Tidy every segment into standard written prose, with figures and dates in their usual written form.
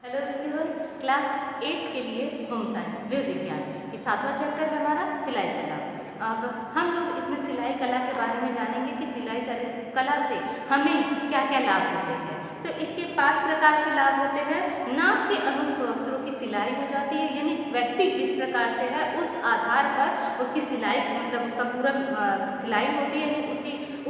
Hello everyone, class 8 के लिए home science गृह विज्ञान ये 7वां चैप्टर है हमारा सिलाई कला। अब हम लोग इसमें सिलाई कला के बारे में जानेंगे कि सिलाई कला से हमें क्या क्या लाभ होते हैं। तो इसके 5 प्रकार के लाभ होते हैं। नाप के अनुरूप वस्त्रों की सिलाई हो जाती है, यानी व्यक्ति जिस प्रकार से है उस आधार पर उसकी सिलाई मतलब उसका पूरा सिलाई होती है, यानी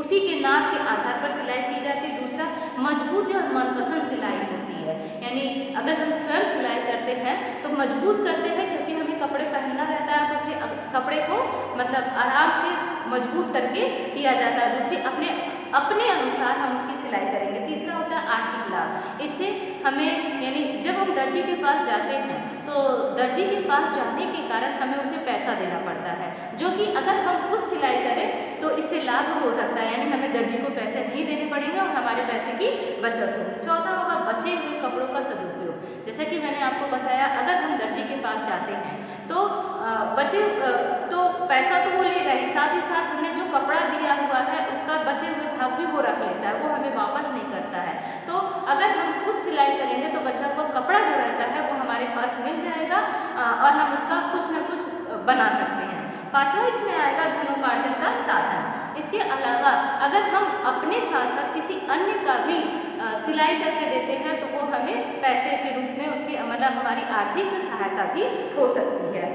उसी के नाप के आधार पर सिलाई की जाती है। दूसरा, मजबूत और मनपसंद सिलाई होती है, यानी अगर हम स्वयं सिलाई करते हैं तो मजबूत करते हैं क्योंकि हमें कपड़े पहनना रहता है, तो उसे कपड़े को मतलब आराम से मजबूत करके किया जाता है। दूसरी, अपने अनुसार हम उसकी सिलाई करेंगे। तीसरा होता है आर्थिक लाभ। इससे हमें यानी जब हम दर्जी के पास जाते हैं तो दर्जी के पास जाने के कारण हमें उसे पैसा देना पड़ता है, जो कि अगर हम खुद सिलाई करें तो इससे लाभ हो सकता है, यानी हमें दर्जी को पैसे नहीं देने पड़ेंगे और हमारे पैसे की बचत होगी। चौथा होगा बचे हुए कपड़ों का सदुपयोग। जैसा कि मैंने आपको बताया, अगर हम दर्जी के पास जाते हैं तो तो पैसा तो वो लेगा ही, साथ हमने जो कपड़ा दिया हुआ है उसका बचे हुए भाग भी वो रख लेता है, वो हमें वापस नहीं करता है। तो अगर हम खुद सिलाई करेंगे तो बचा हुआ कपड़ा जो रहता है वो हमारे पास मिल जाएगा और हम उसका कुछ न कुछ बना सकते हैं। पांचवा इसमें आएगा धनोपार्जन का साधन। इसके अलावा अगर हम अपने साथ साथ किसी अन्य का भी सिलाई करके देते हैं तो वो हमें पैसे के रूप में उसकी मतलब हमारी आर्थिक सहायता भी हो सकती है।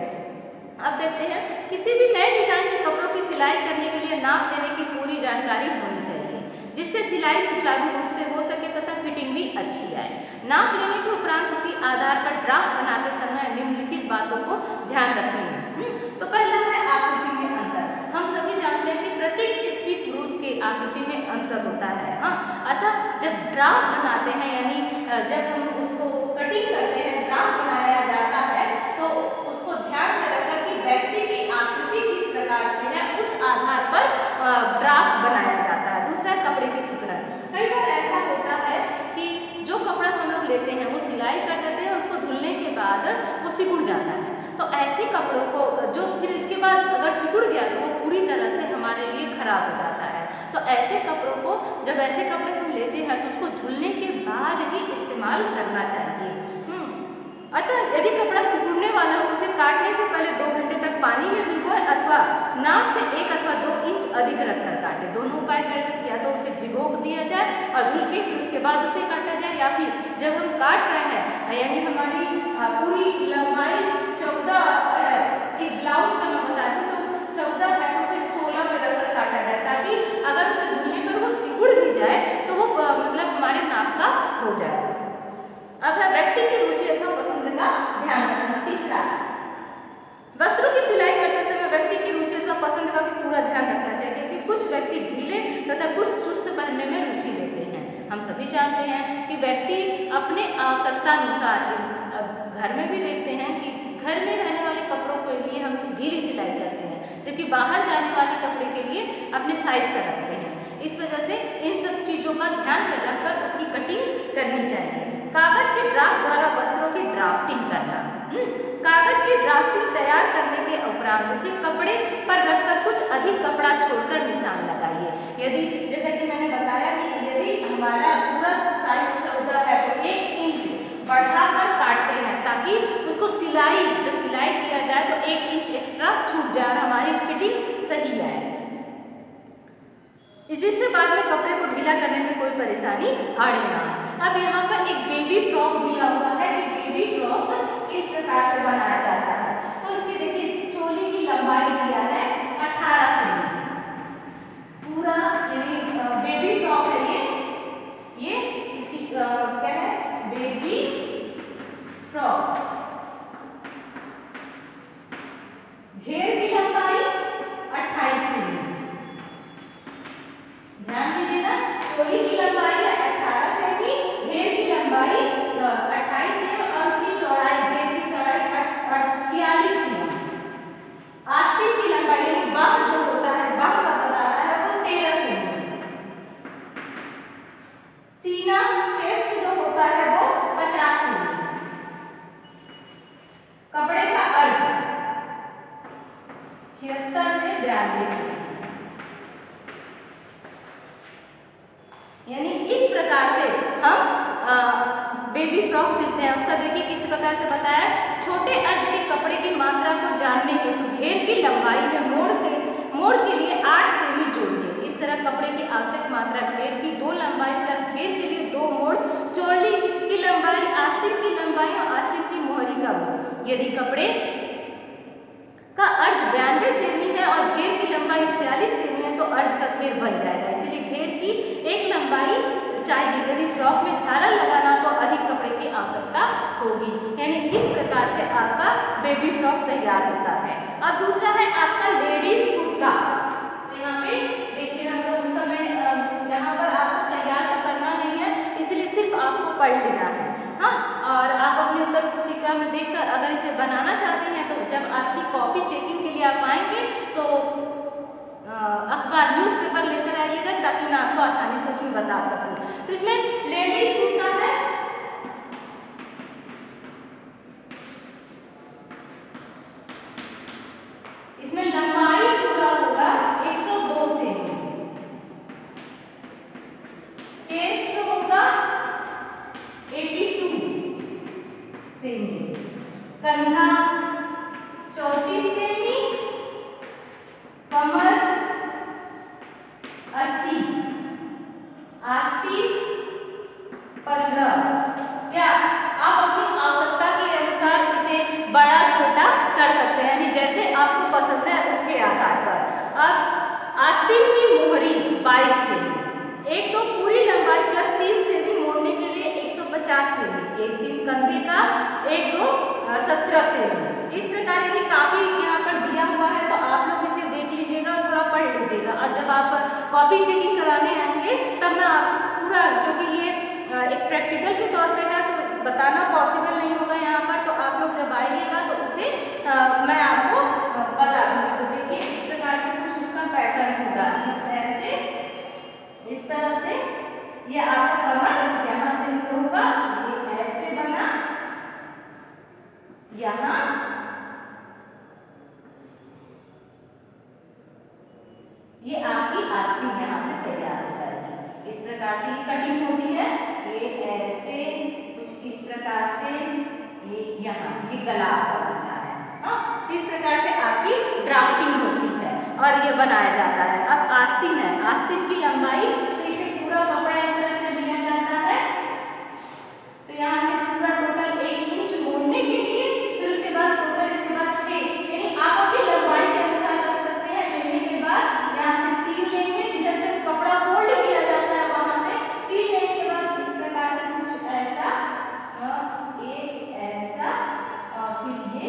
अब देखते हैं, किसी भी नए डिजाइन के कपड़ों की सिलाई करने के लिए नाप लेने की पूरी जानकारी होनी चाहिए, जिससे सिलाई सुचारू रूप से हो सके तथा फिटिंग भी अच्छी आए। नाप लेने के उपरांत उसी आधार पर ड्राफ्ट बनाते समय निम्नलिखित बातों को ध्यान रखिए। तो पहला है आकृति में अंतर। हम सभी जानते हैं कि प्रत्येक स्त्री पुरुष के आकृति में अंतर होता है। अतः जब ड्राफ्ट बनाते हैं, यानी जब हम उसको कटिंग करते हैं, ड्राफ्ट बनाया जाता है, तो उसको ध्यान में रखकर कि व्यक्ति की आकृति किस प्रकार से है उस आधार पर ड्राफ्ट बनाया जाता है। दूसरा, कपड़े की सिकुड़न। कई बार ऐसा होता है कि जो कपड़ा हम लोग लेते हैं वो सिलाई कर देते हैं, उसको धुलने के बाद वो सिकुड़ जाता है। तो ऐसे कपड़ों को जो फिर इसके बाद अगर सिकुड़ गया तो वो पूरी तरह से हमारे लिए खराब हो जाता है। तो ऐसे कपड़ों को, जब ऐसे कपड़े हम लेते हैं तो उसको धुलने के बाद ही इस्तेमाल करना चाहिए। अतः यदि कपड़ा सिकुड़ने वाला हो तो उसे काटने से पहले 2 घंटे तक पानी में भिगोए अथवा नाप से 1 अथवा 2 इंच अधिक रखकर काटे। दोनों उपाय कर सकते, या तो उसे भिगो दिया जाए और धुल के फिर उसके बाद उसे काटा जाए, या फिर जब हम काट रहे हैं यानी हमारी पूरी लंबाई 14 एक ब्लाउज का मैं बता दूं तो 14 है, उसे 16 में रखकर काटा जाए, ताकि अगर उसे धुलने पर वो सिकुड़ भी जाए तो वो मतलब हमारे नाप का हो जाए। अब है व्यक्ति की रुचि अथवा पसंद का ध्यान रखना। तीसरा, वस्त्रों की सिलाई करते समय व्यक्ति की रुचि अथवा पसंद का भी पूरा ध्यान रखना चाहिए, क्योंकि कुछ व्यक्ति ढीले तथा कुछ चुस्त पहनने में रुचि लेते हैं। हम सभी जानते हैं कि व्यक्ति अपने आवश्यकता अनुसार, घर में भी देखते हैं कि घर में रहने वाले कपड़ों के लिए हम ढीली सिलाई करते हैं, जबकि बाहर जाने वाले कपड़े के लिए अपने साइज का रखते हैं। इस वजह से इन सब चीजों का ध्यान में रखकर उसकी कटिंग करनी चाहिए। कागज के ड्राफ्ट द्वारा वस्त्रों की ड्राफ्टिंग करना। कागज की ड्राफ्टिंग तैयार करने के उपरांत उसे कपड़े पर रखकर कुछ अधिक कपड़ा छोड़कर निशान लगाइए। यदि जैसा कि मैंने बताया कि यदि हमारा पूरा साइज 14 है तो 1 इंच बढ़ाकर काटते हैं, ताकि उसको जब सिलाई किया जाए तो 1 इंच एक्स्ट्रा छूट जाए और हमारी फिटिंग सही आए, जिससे बाद में कपड़े को ढीला करने में कोई परेशानी आड़े ना आए। अब यहाँ पर एक बेबी फ्रॉक दिया हुआ है कि बेबी फ्रॉक किस प्रकार से बनाया जाता है। तो इसकी देखिए, चोली की लंबाई दिया है 18 सेंटीमीटर पूरा, यानी बेबी फ्रॉक है ये इसकी क्या है, बेबी फ्रॉक। घेर की लंबाई 28 सेंटीमीटर, ध्यान दीजिएगा, चोली की लंबाई है 18 सेमी, घेर की लंबाई 28 सेमी और उसकी चौड़ाई, घेर की चौड़ाई 46 सेमी। आस्तीन की लंबाई यानी बाह जो होता है, बाह का बता रहा है वो 13 सेमी। सीना, चेस्ट जो होता है वो 50 सेमी। कपड़े का अर्ज 76 से 42, यानी इस प्रकार से हम बेबी फ्रॉक सिलते हैं उसका देखिए किस प्रकार से बताया है। छोटे अर्ज के कपड़े की मात्रा को जानने हेतु घेर की लंबाई में मोड़ के लिए 8 सेमी जोड़िए। इस तरह कपड़े की आवश्यक मात्रा घेर की 2 लंबाई प्लस घेर के लिए 2 मोड़, चोली की लंबाई, आस्तीन की लंबाई और आस्तीन की मोहरी का मोड़। यदि कपड़े का अर्ज 92 सेमी है और घेर की लंबाई 46 सेमी है तो अर्ज का घेर बन जाएगा। इसीलिए घेर की एक लंबाई चाहिए। यदि फ्रॉक में झालर लगाना तो अधिक कपड़े की आवश्यकता होगी। यानी इस प्रकार से आपका बेबी फ्रॉक तैयार होता है। अब दूसरा है आपका लेडीज कुर्ता। तो यहाँ पे देखिए हम लोग उस समय यहाँ पर आपको तैयार तो करना नहीं है, इसलिए सिर्फ आपको पढ़ लेना है। हाँ, और आप अपनी उत्तर पुस्तिका में देखकर अगर इसे बनाना चाहते हैं तो जब आपकी कॉपी चेकिंग के लिए आप आएंगे तो अखबार न्यूज़पेपर लेकर आइएगा ताकि मैं आपको आसानी से उसमें बता सकूं। तो इसमें लेडीज कुर्ता है, इसमें लंबाई पूरा होगा 102 सेमी, चेस्ट होगा 82 सेमी, कंधा 34 सेमी, कमर 80, आस्तीन 15। या आप अपनी आवश्यकता के अनुसार इसे बड़ा छोटा कर सकते हैं, यानी जैसे आपको पसंद है उसके आधार पर। अब आस्तीन की मोहरी 22 सेमी, एक तो पूरी लंबाई प्लस 3 सेमी मोड़ने के लिए 150 सेमी, एक दिन कंधे का, एक तो 17 सेमी। इस प्रकार यदि काफी यहाँ पर दिया हुआ है तो आप लोग इसे देख लीजिएगा और थोड़ा पढ़ लीजिएगा, और जब आप कॉपी चेकिंग कराने आएंगे तब मैं आपको पूरा, क्योंकि ये एक प्रैक्टिकल के तौर पे है तो बताना पॉसिबल नहीं होगा यहाँ पर, तो आप लोग जब आइएगा तो उसे मैं आपको बता दूँगी। तो देखिए इस प्रकार से कुछ उसका पैटर्न होगा, इस तरह से ये आपका कमर यहाँ से होगा, ये ऐसे बना, यहाँ ये आपकी आस्तीन यहाँ से तैयार हो जाएगी। इस प्रकार से ये कटिंग होती है, ये ऐसे कुछ इस प्रकार से, ये यहाँ से ये गला बनता है। हाँ, इस प्रकार से आपकी ड्राफ्टिंग होती है और ये बनाया जाता है। अब आस्तीन है, आस्तीन की लंबाई, तो इसे पूरा कपड़ा इस तरह से लिया जाता है, तो यहाँ से पूरा टोटल 1 इंच मोड़ने के लिए, फिर उसके बाद टोटल इसके बाद 6, यानी आप अपनी लंबाई के अनुसार कर सकते हैं। लेने के बाद यहाँ से 3 लेंगे, जिधर से कपड़ा फोल्ड किया जाता है वहां से 3 लेने के बाद इस प्रकार से कुछ ऐसा, एक ऐसा और फिर ये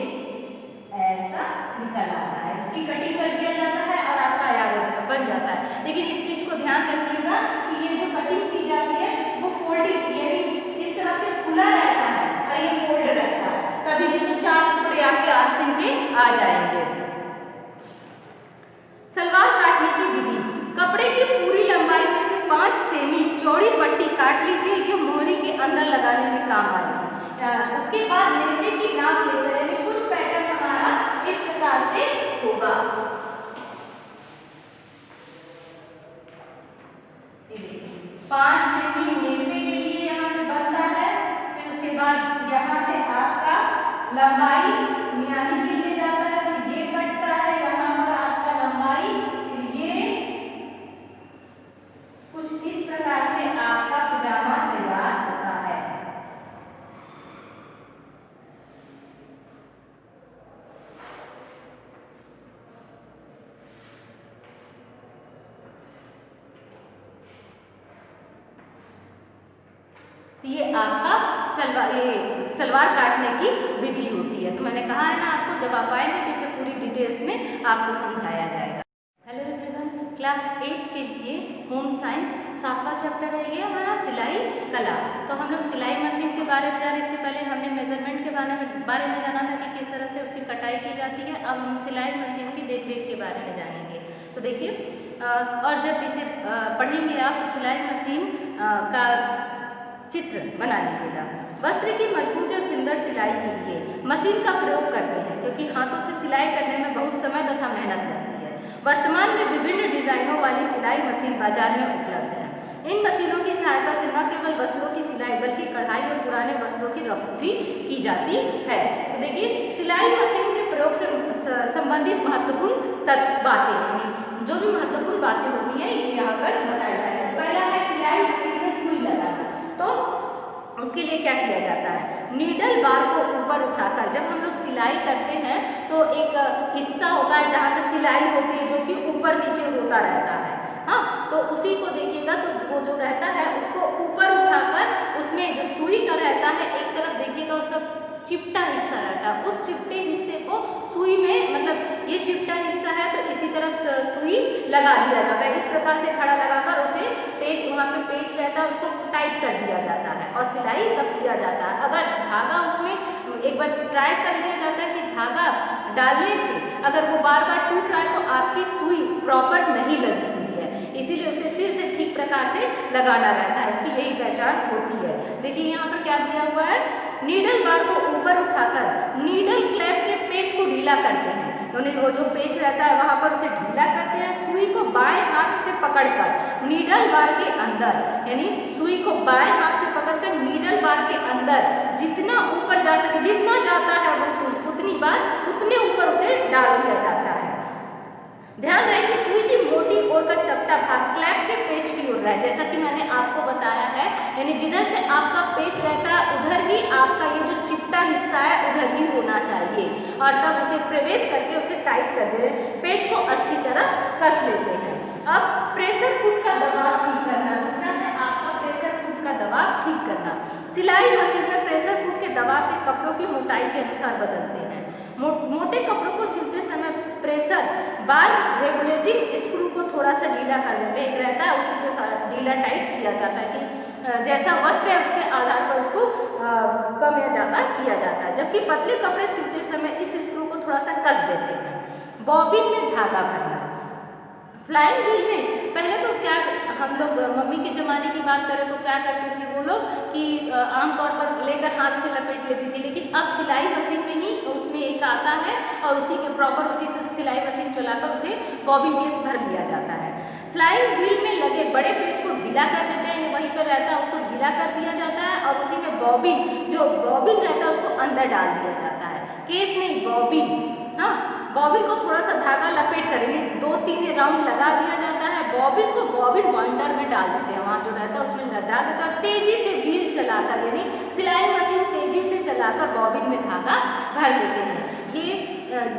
ऐसा निकल आता है, इसकी कटिंग कर दिया जाता है और आपका तैयार बन जाता है। लेकिन इस चीज को ध्यान रखिएगा कि ये जो कटिंग की जाती है वो फोल्डिंग, यानी इस तरह से खुला रहता है और ये फोल्ड रहता है, कभी भी तो 4 टुकड़े आपके आस्तीन के आ जाएंगे। सलवार काटने की विधि, कपड़े की पूरी लंबाई में से 5 सेमी चौड़ी पट्टी काट लीजिए, ये मोहरी के अंदर लगाने में काम आएगी। उसके बाद नेफे की नाप लेकर, यानी कुछ पैटर्न हमारा इस प्रकार से होगा। 5 सेमी नेफे के लिए यहाँ पे बनता है, फिर उसके बाद यहाँ से आपका लंबाई मियानी के लिए जाता है, फिर ये कटता है यहाँ पर आपका लंबाई, फिर ये कुछ इस प्रकार से आपका पजामा तैयार होता है। तो ये आपका सलवार काटने की विधि होती है। तो मैंने कहा है ना आपको, जब आप आएंगे तो इसे पूरी डिटेल्स में आपको समझाया जाएगा। हेलो एवरीवन, क्लास 8 के लिए होम साइंस 7वां चैप्टर है ये हमारा, सिलाई कला। तो हम लोग सिलाई मशीन के बारे में जाने, इसके पहले हमने मेजरमेंट के बारे में जाना था कि किस तरह से उसकी कटाई की जाती है। अब हम सिलाई मशीन की देखरेख के बारे में जानेंगे। तो देखिए, और जब इसे पढ़ेंगे आप तो सिलाई मशीन का चित्र बना लीजिएगा। वस्त्र की मजबूत और सुंदर सिलाई के लिए मशीन का प्रयोग करते हैं, क्योंकि हाथों से सिलाई करने में बहुत समय तथा मेहनत लगती है। वर्तमान में विभिन्न डिजाइनों वाली सिलाई मशीन बाजार में उपलब्ध है। इन मशीनों की सहायता से न केवल वस्त्रों की सिलाई बल्कि कढ़ाई और पुराने वस्त्रों की रफ भी की जाती है। तो देखिए सिलाई मशीन के प्रयोग से संबंधित महत्वपूर्ण बातें, यानी जो भी महत्वपूर्ण बातें होती हैं ये यहाँ पर बताया जाएगा। पहला है सिलाई मशीन में सुई लगाना। तो उसके लिए क्या किया जाता है, नीडल बार को ऊपर उठाकर, जब हम लोग सिलाई करते हैं तो एक हिस्सा होता है जहाँ से सिलाई होती है जो कि ऊपर नीचे होता रहता है, हाँ, तो उसी को देखिएगा तो वो जो रहता है उसको ऊपर उठाकर उसमें जो सुई का रहता है एक तरफ देखिएगा उसका चिपटा हिस्सा रहता है, उस चिपटे हिस्से को सुई में, मतलब ये चिपटा हिस्सा है तो इसी तरफ सुई लगा दिया जाता है। इस प्रकार से खड़ा लगाकर उसे पेच, वहाँ पे पेच रहता है उसको टाइट कर दिया जाता है और सिलाई तब किया जाता है। अगर धागा उसमें एक बार ट्राई कर लिया जाता है कि धागा डालने से अगर वो बार बार टूट रहा है तो आपकी सुई प्रॉपर नहीं लगी हुई है, इसीलिए उसे फिर से ठीक प्रकार से लगाना रहता है, इसकी यही पहचान होती है। देखिए यहाँ पर क्या दिया हुआ है, नीडल बार को ऊपर उठाकर नीडल क्लैप के पेच को ढीला करते हैं, यानी वो जो पेच रहता है वहाँ पर उसे ढीला करते हैं। सुई को बाएं हाथ से पकड़कर नीडल बार के अंदर, यानी सुई को बाएं हाथ से पकड़कर नीडल बार के अंदर जितना ऊपर जा सके, जितना जाता है वो सुई उतनी बार उतने ऊपर उसे डाल दिया जाता है। ध्यान रहे कि सुई की मोटी ओर का चपटा भाग क्लैप के पेच की ओर रहे, जैसा कि मैंने आपको बताया है, यानी जिधर से आपका पेच रहता है उधर ही आपका ये जो चिपटा हिस्सा है उधर ही होना चाहिए, और तब उसे प्रवेश करके उसे टाइट कर दे, पेच को अच्छी तरह कस लेते हैं। अब प्रेशर फुट का दबाव ठीक करना, दूसरा है आपका प्रेशर फुट का दबाव ठीक करना। सिलाई मशीन में प्रेशर फुट के दबाव के कपड़ों की मोटाई के अनुसार बदलते हैं। मोटे कपड़ों को सिलते समय प्रेशर बार रेगुलेटिंग स्क्रू को थोड़ा सा ढीला कर देते हैं, एक रहता है उसी को ढीला टाइट किया जाता है कि जैसा वस्त्र है उसके आधार पर उसको कम या ज़्यादा किया जाता है, जबकि पतले कपड़े सिलते समय इस स्क्रू को थोड़ा सा कस देते हैं। बॉबिन में धागा भरना, फ्लाइंग व्हील में पहले तो क्या हम लोग मम्मी के ज़माने की बात करें तो क्या करते थे वो लोग कि आमतौर पर लेकर हाथ से लपेट लेती थी, लेकिन अब सिलाई मशीन में ही उसमें एक आता है और उसी के प्रॉपर उसी से सिलाई मशीन चलाकर उसे बॉबिन केस भर दिया जाता है। फ्लाइंग व्हील में लगे बड़े पेच को ढीला कर देते हैं, वहीं पर रहता है उसको ढीला कर दिया जाता है और उसी में बॉबिन, जो बॉबिन रहता है उसको अंदर डाल दिया जाता है, केस नहीं बॉबिन, हाँ, बॉबिन को थोड़ा सा धागा लपेट कर 2-3 राउंड लगा दिया जाता है, बॉबिन को बॉबिन बाइंडर में डाल देते हैं, वहाँ जो रहता है उसमें डाल देते हैं, तेजी से व्हील चलाकर, यानी सिलाई मशीन तेजी से चलाकर बॉबिन में धागा भर लेते हैं। ये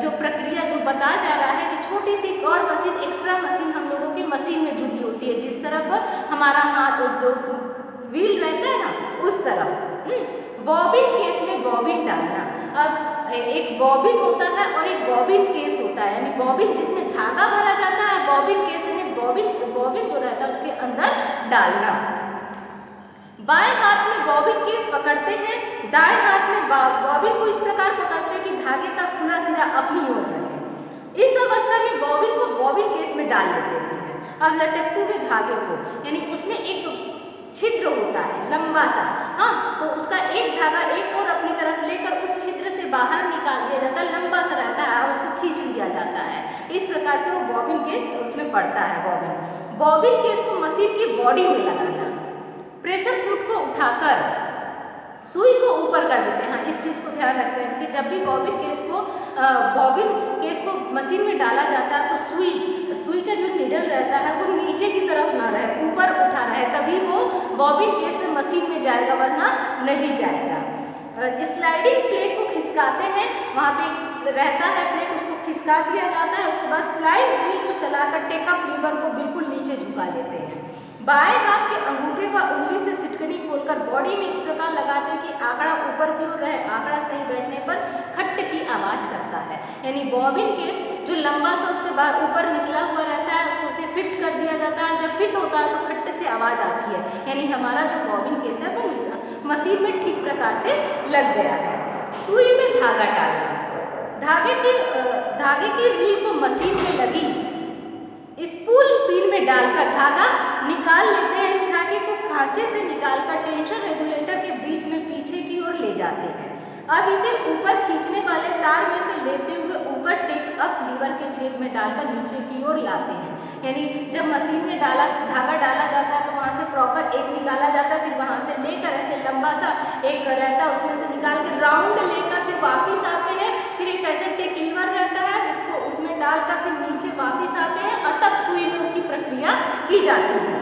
जो प्रक्रिया जो बताया जा रहा है कि छोटी सी और मशीन, एक्स्ट्रा मशीन हम लोगों की मशीन में जुड़ी होती है, जिस तरफ हमारा हाथ जो व्हील रहता है ना उस तरफ। बॉबिन केस में बॉबिन डालना, अब एक बॉबिन होता है और एक बॉबिन केस होता है, यानी बॉबिन जिसमें धागा भरा जाता है, बॉबिन केस यानी बॉबिन जो रहता है उसके अंदर डालना। बाएं हाथ में बॉबिन केस पकड़ते हैं, दाएं हाथ में बॉबिन को इस प्रकार पकड़ते हैं कि धागे का खुला सिरा अपनी ओर रहे। इस अवस्था में बॉबिन को बॉबिन केस में डाल देते हैं। अब लटकते हुए धागे को, यानी उसमें एक छिद्र होता है लंबा सा, हाँ, तो उसका एक धागा एक और अपनी तरफ लेकर उस छिद्र से बाहर निकाल दिया जाता है, लंबा सा रहता है और उसको खींच लिया जाता है। इस प्रकार से वो बॉबिन केस उसमें पड़ता है। बॉबिन केस को मशीन की बॉडी में लगाना, प्रेशर फुट को उठाकर सुई को ऊपर कर देते हैं। हाँ, इस चीज़ को ध्यान रखते हैं कि जब भी बॉबिन केस को मशीन में डाला जाता है तो सुई का जो निडल रहता है वो नीचे की तरफ ना रहे, ऊपर उठा रहे, तभी वो बॉबिन केस से मशीन में जाएगा, वरना नहीं जाएगा। स्लाइडिंग प्लेट को खिसकाते हैं, वहाँ पे रहता है प्लेट, उसको खिसका दिया जाता है। उसके बाद फ्लाइंग व्हील को चलाकर टेकअप लीवर को बिल्कुल नीचे झुका लेते हैं। बाएं हाथ के अंगूठे व उंगली से सिटकनी खोलकर बॉडी में इस प्रकार लगाते हैं कि आंकड़ा ऊपर की ओर रहे। आंकड़ा सही बैठने पर खट्ट की आवाज करता है, यानी बॉबिन केस जो लंबा सा उसके बाद ऊपर निकला हुआ रहता है उसको उसे फिट कर दिया जाता है, और जब फिट होता है तो खट्ट से आवाज आती है, यानी हमारा जो बॉबिन केस है वो मशीन में ठीक प्रकार से लग गया है। सुई में धागा डालना, धागे की रील को मशीन में लगी स्पूल पिन में डालकर धागा निकाल लेते हैं। इस धागे को खांचे से निकालकर टेंशन रेगुलेटर के बीच में पीछे की ओर ले जाते हैं। अब इसे ऊपर खींचने वाले तार में से लेते हुए ऊपर टेक अप लीवर के छेद में डालकर नीचे की ओर लाते हैं, यानी जब मशीन में धागा डाला जाता है तो वहाँ से लंबा सा एक रहता है, उसमें से निकाल के राउंड लेकर फिर वापस आते हैं, फिर एक ऐसे टेक लीवर रहता है उसको उसमें डालकर फिर नीचे वापस आते हैं और तब सुई में उसकी प्रक्रिया की जाती है।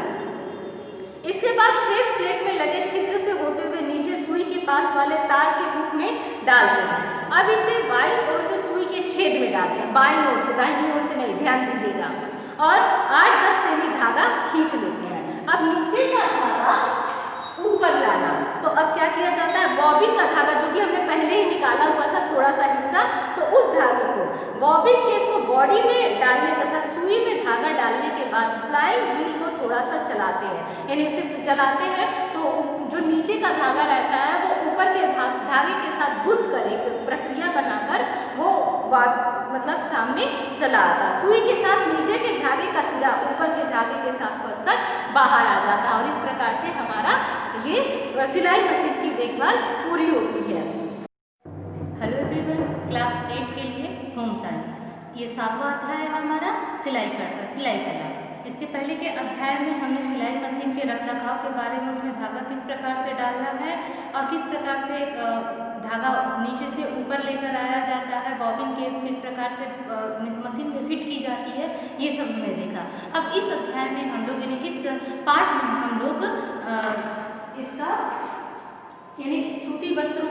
इसके बाद फेस प्लेट में लगे छिद्र से होते हुए नीचे सुई के पास वाले तार के हुक में डालते हैं। अब इसे बाईं ओर से सुई के छेद में डालते हैं, बाईं ओर से, दाहिनी ओर से नहीं, ध्यान दीजिएगा, और 8-10 सेमी धागा खींच लेते हैं। अब नीचे का धागा ऊपर लाना, तो अब क्या किया जाता है, बॉबिन का धागा जो कि हमने पहले ही निकाला हुआ था थोड़ा सा हिस्सा, तो उस धागे को बॉबिन के इसको बॉडी में डालने तथा सुई में धागा डालने के बाद फ्लाइंग व्हील को थोड़ा सा चलाते हैं, यानी उसे चलाते हैं तो जो नीचे का धागा रहता है वो ऊपर के धागे के साथ गुथ कर एक प्रक्रिया बनाकर वो मतलब सामने चला आता, सुई के साथ नीचे के धागे का सिरा ऊपर के धागे के साथ फंसकर बाहर आ जाता है, और इस प्रकार से हमारा ये सिलाई मशीन की देखभाल पूरी होती है। हेलो एवरीवन, क्लास 8 के लिए होम साइंस, ये 7वां अध्याय है हमारा सिलाई कला। इसके पहले के अध्याय में हमने सिलाई मशीन के रखरखाव के बारे में, उसमें धागा किस प्रकार से डालना है और किस प्रकार से धागा नीचे से ऊपर लेकर आया जाता है, बॉबिन केस किस प्रकार से मशीन में फिट की जाती है, ये सब हमने देखा। अब इस अध्याय में हम लोग यानी इस पार्ट में हम लोग इसका यानी सूती वस्त्रों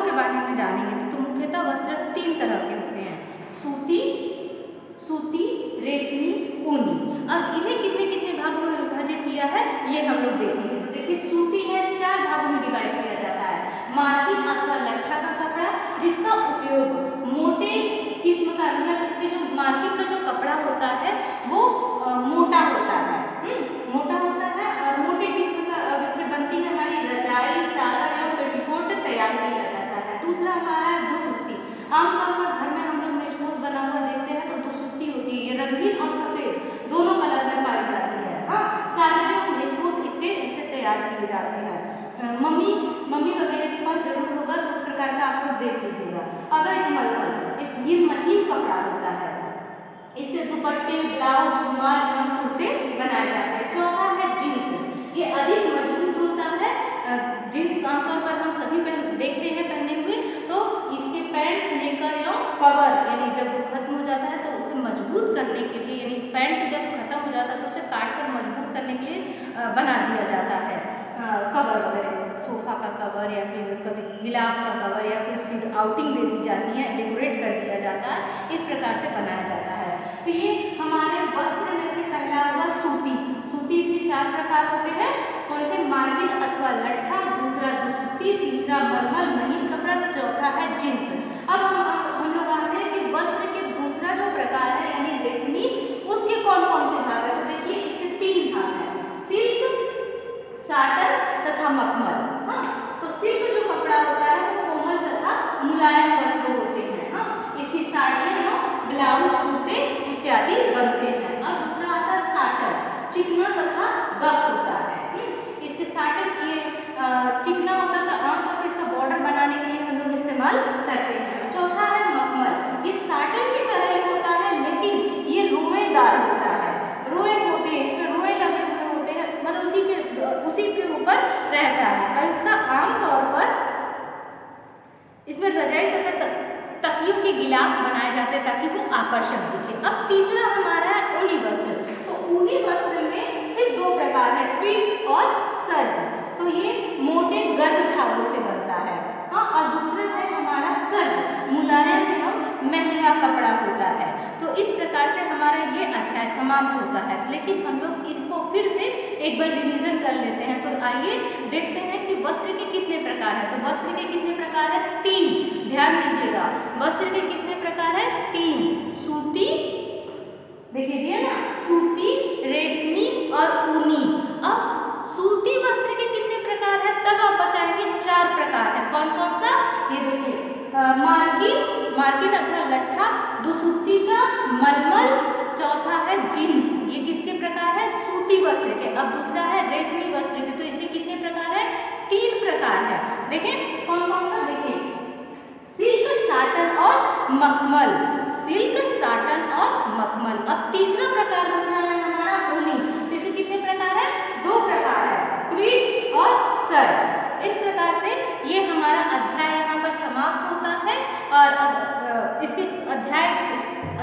के बारे में जानेंगे। तो मुख्यतः वस्त्र 3 तरह के होते हैं, सूती, रेशमी, ऊनी। अब इन्हें कितने कितने भागों में विभाजित किया है ये हम लोग देखेंगे। तो देखिए, सूती है 4 भागों में डिवाइड किया जाता है। मार्किन अथवा लट्ठा का कपड़ा, जिसका उपयोग मोटे किस्म का, मतलब इसके जो मार्किन का जो कपड़ा होता है वो मोटा होता है, मोटा होता है और मोटे किस्म का इससे बनती है हमारी रजाई, चादर या पेटीकोट तैयार किया जाता है। दूसरा हमारा है दुसूती। आमतौर पर घर में हम लोग मेजपोश बना हुआ देखते हैं तो दुसूती होती है, ये रंगीन और सफेद दोनों कलर में पाई जाती है। हाँ, चादर और मेजपोश इससे तैयार किए जाते हैं। मम्मी वगैरह के पास जरूर होगा तो उस प्रकार का आप लोग देख लीजिएगा। अब एक मलमल, ये महीन कपड़ा होता है, इससे दुपट्टे, ब्लाउज, रुमाल एवं कुर्ते बनाए जाते हैं। चौथा है जींस, ये अधिक मजबूत होता है। जींस आमतौर पर हम सभी देखते हैं पहने हुए, तो इसके पैंट, नेकर एवं कवर, यानी जब वो खत्म हो जाता है तो उसे मजबूत करने के लिए, यानी पैंट जब खत्म हो जाता है तो उसे काट कर मजबूत करने के लिए बना दिया जाता है। कवर वगैरह, सोफा का कवर या फिर कभी गिलाफ का कवर या फिर उसकी आउटिंग दे दी जाती है, डेकोरेट कर दिया जाता है, इस प्रकार से बनाया जाता है। तो ये हमारे वस्त्र में से पहला होगा सूती। इसके 4 प्रकार होते हैं, कौन से, मार्किन अथवा लट्ठा, दूसरा दुसूती, तीसरा मलमल महीन कपड़ा, चौथा है जींस। अब हम लोग आते हैं कि वस्त्र के दूसरा जो प्रकार है यानी रेशमी, उसके कौन कौन से भाग है। तो देखिए, इसके 3 भाग है, सिल्क, साटन तथा मखमल। हाँ, तो सिल्क जो कपड़ा होता है वो कोमल तथा मुलायम वस्त्र होते हैं। हाँ, इसकी साड़ियाँ, ब्लाउज, कुर्ते इत्यादि बनते हैं। और दूसरा आता है साटन, चिकना तथा गफ होता है। इसके साटन ये चिकना होता है, आमतौर पर इसका बॉर्डर बनाने के लिए हम लोग इस्तेमाल करते हैं। चौथा है मखमल, ये साटन की तरह ही होता है लेकिन ये रोएदार होता है, रोए होते हैं, इसमें रोए लगे हुए होते हैं, मतलब उसी के ऊपर रहता है। और इसका आमतौर पर इसमें रजाई तथा तकियों के गिलाफ बनाए जाते हैं ताकि वो आकर्षक दिखे। अब तीसरा हमारा है ऊनी वस्त्र। तो ऊनी वस्त्र में सिर्फ 2 प्रकार है, ट्विड और सर्ज। तो ये मोटे गर्म धागों से बनता है। हाँ, और दूसरा है हमारा सर्ज, मुलायम एवं महंगा कपड़ा होता है। तो इस प्रकार से हमारा ये अध्याय समाप्त होता है, लेकिन हम लोग इसको फिर से एक बार रिवीजन कर लेते हैं। तो आइए देखते हैं कि वस्त्र के कितने प्रकार हैं। तो वस्त्र के कितने प्रकार है, 3, ध्यान दीजिएगा, वस्त्र के कितने प्रकार है, 3, सूती, देखिए दिया ना, सूती, रेशमी और ऊनी। अब सूती वस्त्र के कितने प्रकार है, तब आप बताएंगे 4 प्रकार है। कौन कौन सा, ये देखिए, मार्किन अथवा लट्ठा, दुसूती का, मलमल, चौथा है जींस। ये किसके प्रकार है, सूती वस्त्र के। अब दूसरा है रेशमी वस्त्र के। तो इसके कितने प्रकार है, 3 प्रकार है। देखें कौन कौन सा, देखिए, सिल्क, साटन और मखमल, सिल्क, साटन और मखमल। अब तीसरा प्रकार बचा है हमारा ऊनी। तो इसके कितने प्रकार है, 2 प्रकार है, ट्विड और सर्ज। इस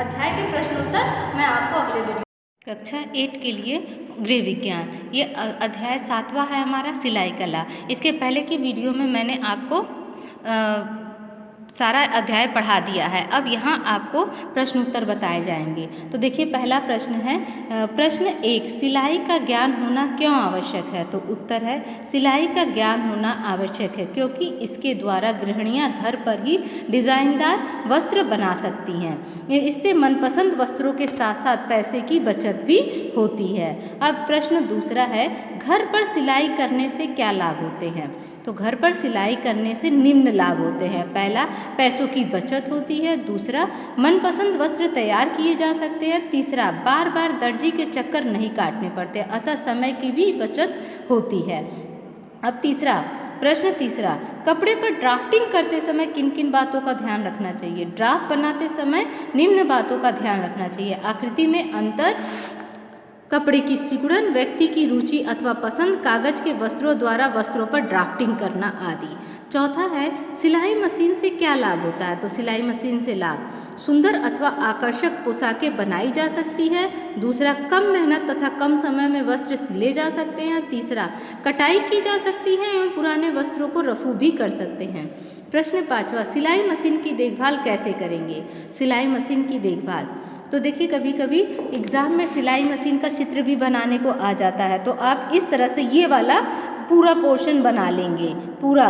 अध्याय के प्रश्नोत्तर मैं आपको अगले वीडियो। कक्षा 8 के लिए गृह विज्ञान, ये अध्याय 7वां है हमारा, सिलाई कला। इसके पहले की वीडियो में मैंने आपको सारा अध्याय पढ़ा दिया है। अब यहाँ आपको प्रश्न उत्तर बताए जाएंगे। तो देखिए, पहला प्रश्न है, प्रश्न 1, सिलाई का ज्ञान होना क्यों आवश्यक है? तो उत्तर है, सिलाई का ज्ञान होना आवश्यक है क्योंकि इसके द्वारा गृहिणियाँ घर पर ही डिज़ाइनदार वस्त्र बना सकती हैं। इससे मनपसंद वस्त्रों के साथ साथ पैसे की बचत भी होती है। अब प्रश्न दूसरा है, घर पर सिलाई करने से क्या लाभ होते हैं? तो घर पर सिलाई करने से निम्न लाभ होते हैं। पहला, पैसों की बचत होती है। दूसरा, मनपसंद वस्त्र तैयार किए जा सकते हैं। तीसरा, बार बार दर्जी के चक्कर नहीं काटने पड़ते, अतः समय की भी बचत होती है। अब प्रश्न तीसरा, कपड़े पर ड्राफ्टिंग करते समय किन किन बातों का ध्यान रखना चाहिए? ड्राफ्ट बनाते समय निम्न बातों का ध्यान रखना चाहिए: आकृति में अंतर, कपड़े की सिकुड़न, व्यक्ति की रुचि अथवा पसंद, कागज के वस्त्रों द्वारा वस्त्रों पर ड्राफ्टिंग करना आदि। चौथा है, सिलाई मशीन से क्या लाभ होता है? तो सिलाई मशीन से लाभ, सुंदर अथवा आकर्षक पोशाकें बनाई जा सकती है। दूसरा, कम मेहनत तथा कम समय में वस्त्र सिले जा सकते हैं। तीसरा, कटाई की जा सकती है एवं पुराने वस्त्रों को रफू भी कर सकते हैं। प्रश्न 5वां, सिलाई मशीन की देखभाल कैसे करेंगे? सिलाई मशीन की देखभाल, तो देखिए, कभी कभी एग्ज़ाम में सिलाई मशीन का चित्र भी बनाने को आ जाता है, तो आप इस तरह से ये वाला पूरा पोर्शन बना लेंगे, पूरा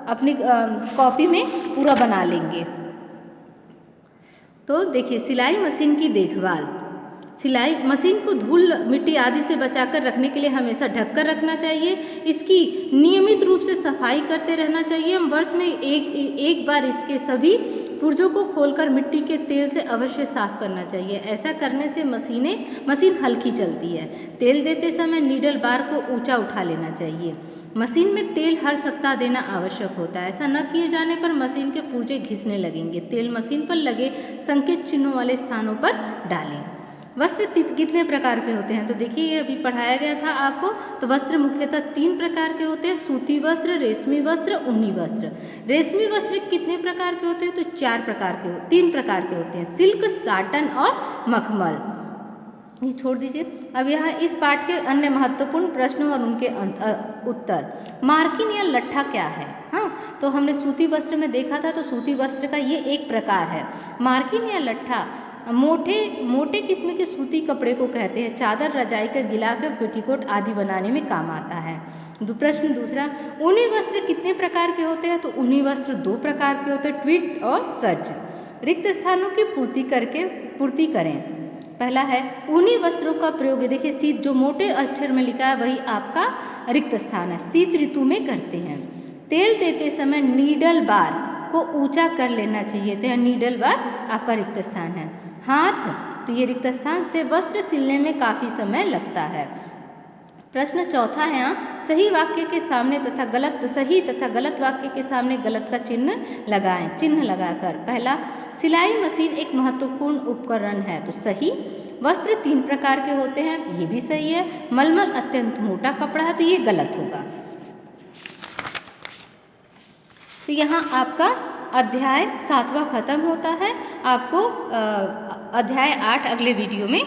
अपनी कॉपी में पूरा बना लेंगे। तो देखिए, सिलाई मशीन की देखभाल, सिलाई मशीन को धूल, मिट्टी आदि से बचाकर रखने के लिए हमेशा ढककर रखना चाहिए। इसकी नियमित रूप से सफाई करते रहना चाहिए। वर्ष में एक बार इसके सभी पुर्जों को खोलकर मिट्टी के तेल से अवश्य साफ करना चाहिए। ऐसा करने से मशीन हल्की चलती है। तेल देते समय नीडल बार को ऊंचा उठा लेना चाहिए। मशीन में तेल हर सप्ताह देना आवश्यक होता है। ऐसा न किए जाने पर मशीन के पुर्जे घिसने लगेंगे। तेल मशीन पर लगे संकेत चिन्हों वाले स्थानों पर डालें। वस्त्र कितने प्रकार के होते हैं? तो देखिए, ये अभी पढ़ाया गया था आपको। तो वस्त्र मुख्यतः 3 प्रकार के होते हैं: सूती वस्त्र, रेशमी वस्त्र, ऊनी वस्त्र। रेशमी वस्त्र कितने प्रकार के होते हैं? तो 3 प्रकार के होते हैं: सिल्क, साटन और मखमल। ये छोड़ दीजिए। अब यहाँ इस पाठ के अन्य महत्वपूर्ण प्रश्न और उनके उत्तर। मार्किन या लट्ठा क्या है? हाँ, तो हमने सूती वस्त्र में देखा था, तो सूती वस्त्र का ये एक प्रकार है। मार्किन या लट्ठा मोटे किस्म के सूती कपड़े को कहते हैं। चादर, रजाई का गिलाफ या पेटीकोट आदि बनाने में काम आता है। प्रश्न दूसरा, ऊनी वस्त्र कितने प्रकार के होते हैं? तो ऊनी वस्त्र 2 प्रकार के होते हैं: ट्वीड और सर्ज। रिक्त स्थानों की पूर्ति करें। पहला है, ऊनी वस्त्रों का प्रयोग, देखिए शीत, जो मोटे अक्षर में लिखा है वही आपका रिक्त स्थान है, शीत ऋतु में करते हैं। तेल देते समय नीडल बार को ऊंचा कर लेना चाहिए, तो यहाँ नीडल बार आपका रिक्त स्थान है। हाथ, तो ये रिक्त स्थान से वस्त्र सिलने में काफ़ी समय लगता है। प्रश्न चौथा है, यहाँ सही वाक्य के सामने सही तथा गलत वाक्य के सामने गलत का चिन्ह लगाएं। चिन्ह लगाकर, पहला, सिलाई मशीन एक महत्वपूर्ण उपकरण है, तो सही। वस्त्र 3 प्रकार के होते हैं, तो ये भी सही है। मलमल अत्यंत मोटा कपड़ा है, तो ये गलत होगा। तो यहाँ आपका अध्याय 7वां खत्म होता है। आपको अध्याय 8 अगले वीडियो में